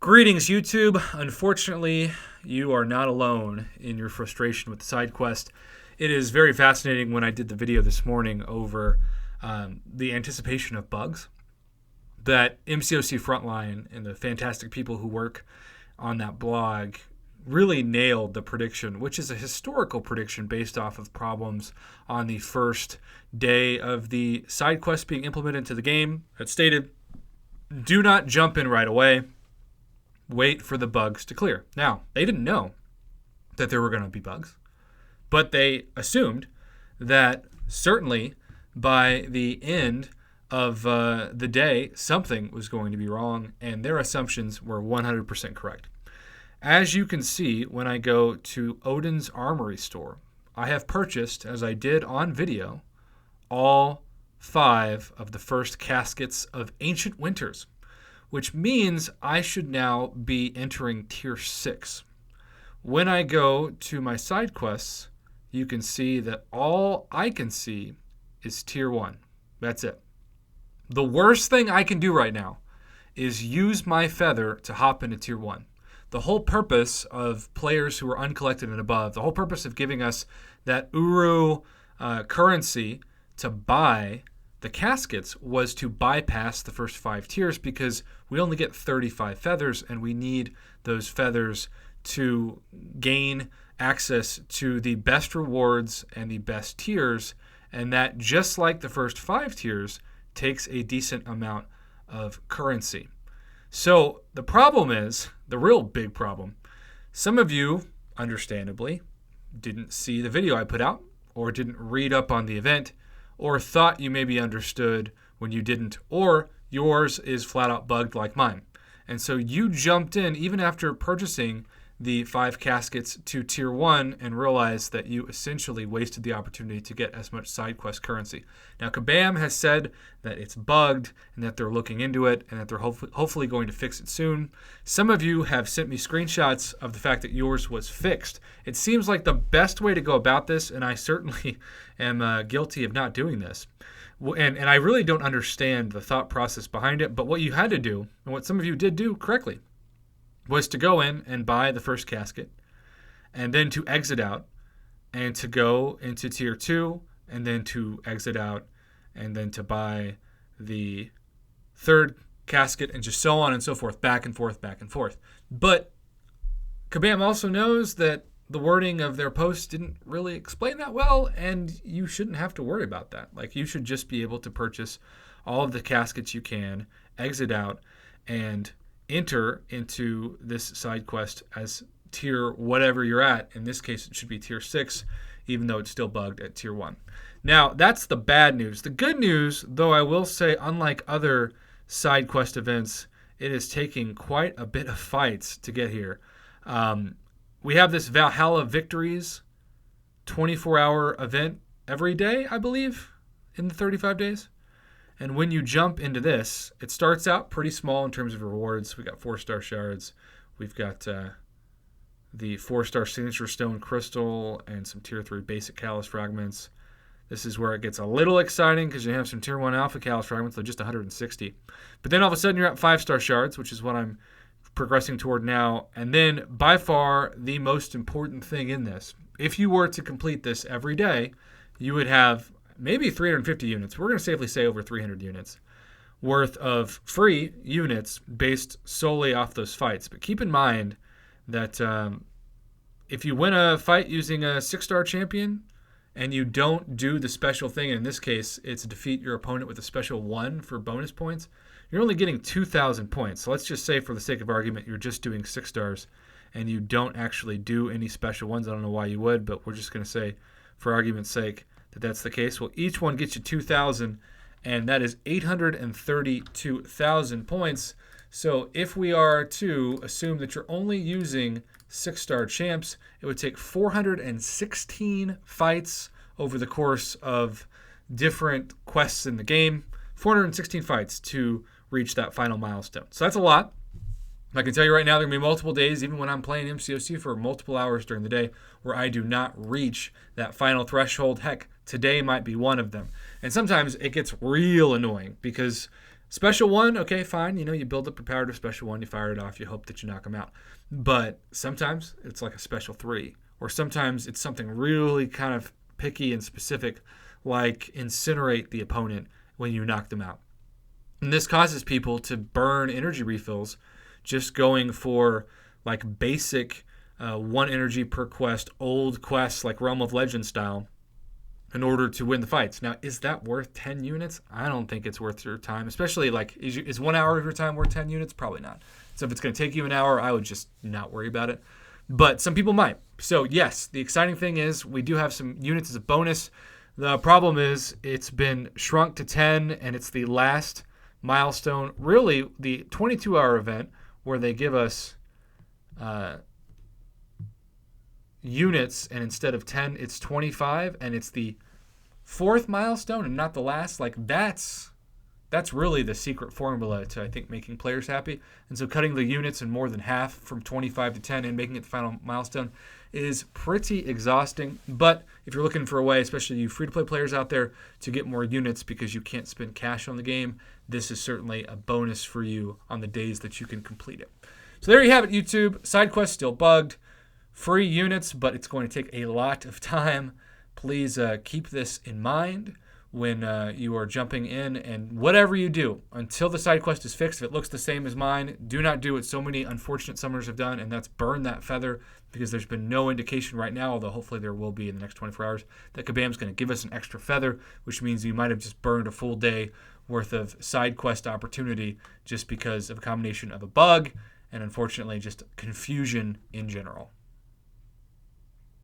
Greetings, YouTube. Unfortunately, you are not alone in your frustration with the side quest. It is very fascinating when I did the video this morning over the anticipation of bugs that MCOC Frontline and the fantastic people who work on that blog really nailed the prediction, which is a historical prediction based off of problems on the first day of the side quest being implemented into the game. It stated, do not jump in right away. Wait for the bugs to clear. Now, they didn't know that there were going to be bugs, but they assumed that certainly by the end of the day, something was going to be wrong, and their assumptions were 100% correct. As you can see, when I go to Odin's Armory store, I have purchased, as I did on video, all 5 of the first caskets of Ancient Winters, which means I should now be entering Tier 6. When I go to my side quests, you can see that all I can see is Tier 1. That's it. The worst thing I can do right now is use my feather to hop into Tier 1. The whole purpose of players who are uncollected and above, the whole purpose of giving us that Uru currency to buy the caskets was to bypass the first 5 tiers because we only get 35 feathers and we need those feathers to gain access to the best rewards and the best tiers, and that, just like the first 5 tiers, takes a decent amount of currency. So the problem is, the real big problem, some of you, understandably, didn't see the video I put out or didn't read up on the event, or thought you maybe understood when you didn't, or yours is flat out bugged like mine. And so you jumped in even after purchasing the 5 caskets to Tier 1 and realized that you essentially wasted the opportunity to get as much side quest currency. Now, Kabam has said that it's bugged and that they're looking into it and that they're hopefully going to fix it soon. Some of you have sent me screenshots of the fact that yours was fixed. It seems like the best way to go about this, and I certainly am guilty of not doing this. And I really don't understand the thought process behind it, but what you had to do, and what some of you did do correctly, was to go in and buy the first casket, and then to exit out, and to go into Tier 2, and then to exit out, and then to buy the third casket, and just so on and so forth, back and forth, back and forth. But Kabam also knows that the wording of their post didn't really explain that well, and you shouldn't have to worry about that. Like, you should just be able to purchase all of the caskets you can, exit out, and enter into this side quest as tier whatever you're at. In this case, it should be Tier 6, even though it's still bugged at Tier 1. Now, that's the bad news. The good news, though, I will say, unlike other side quest events, it is taking quite a bit of fights to get here. We have this Valhalla Victories 24-hour event every day, I believe, in the 35 days. And when you jump into this, it starts out pretty small in terms of rewards. We got 4-star shards. We've got the 4-star signature stone crystal and some Tier 3 basic callus fragments. This is where it gets a little exciting because you have some Tier 1 alpha callus fragments, they're just 160. But then all of a sudden you're at 5-star shards, which is what I'm progressing toward now. And then by far the most important thing in this, if you were to complete this every day, you would have maybe 350 units. We're going to safely say over 300 units worth of free units based solely off those fights. But keep in mind that if you win a fight using a 6-star champion and you don't do the special thing, in this case, it's defeat your opponent with a special 1 for bonus points, you're only getting 2,000 points. So let's just say, for the sake of argument, you're just doing 6 stars and you don't actually do any special ones. I don't know why you would, but we're just going to say, for argument's sake, that that's the case. Well, each one gets you 2,000, and that is 832,000 points. So if we are to assume that you're only using 6-star champs, it would take 416 fights over the course of different quests in the game, 416 fights to reach that final milestone. So that's a lot. I can tell you right now, there are going to be multiple days, even when I'm playing MCOC for multiple hours during the day, where I do not reach that final threshold. Heck, today might be one of them. And sometimes it gets real annoying because Special one, okay, fine. You build up your power to special one, you fire it off, you hope that you knock them out. But sometimes it's like a special 3, or sometimes it's something really kind of picky and specific, like incinerate the opponent when you knock them out. And this causes people to burn energy refills just going for like basic 1 energy per quest, old quests like Realm of Legends style, in order to win the fights. Now, is that worth 10 units? I don't think it's worth your time, especially like, is 1 hour of your time worth 10 units? Probably not. So if it's going to take you an hour, I would just not worry about it. But some people might. So yes, the exciting thing is we do have some units as a bonus. The problem is it's been shrunk to 10, and it's the last milestone, really the 22-hour event where they give us units, and instead of 10 it's 25, and it's the 4th milestone and not the last. Like that's really the secret formula to, I think, making players happy. And so cutting the units in more than half from 25 to 10 and making it the final milestone is pretty exhausting. But if you're looking for a way, especially you free-to-play players out there, to get more units because you can't spend cash on the game, this is certainly a bonus for you on the days that you can complete it. So there you have it, YouTube. Side quest still bugged. Free units, but it's going to take a lot of time. Please keep this in mind when you are jumping in, and whatever you do until the side quest is fixed, if it looks the same as mine, do not do what so many unfortunate summoners have done, and that's burn that feather, because there's been no indication right now, although hopefully there will be in the next 24 hours, that Kabam's going to give us an extra feather, which means you might have just burned a full day worth of side quest opportunity just because of a combination of a bug and unfortunately just confusion in general.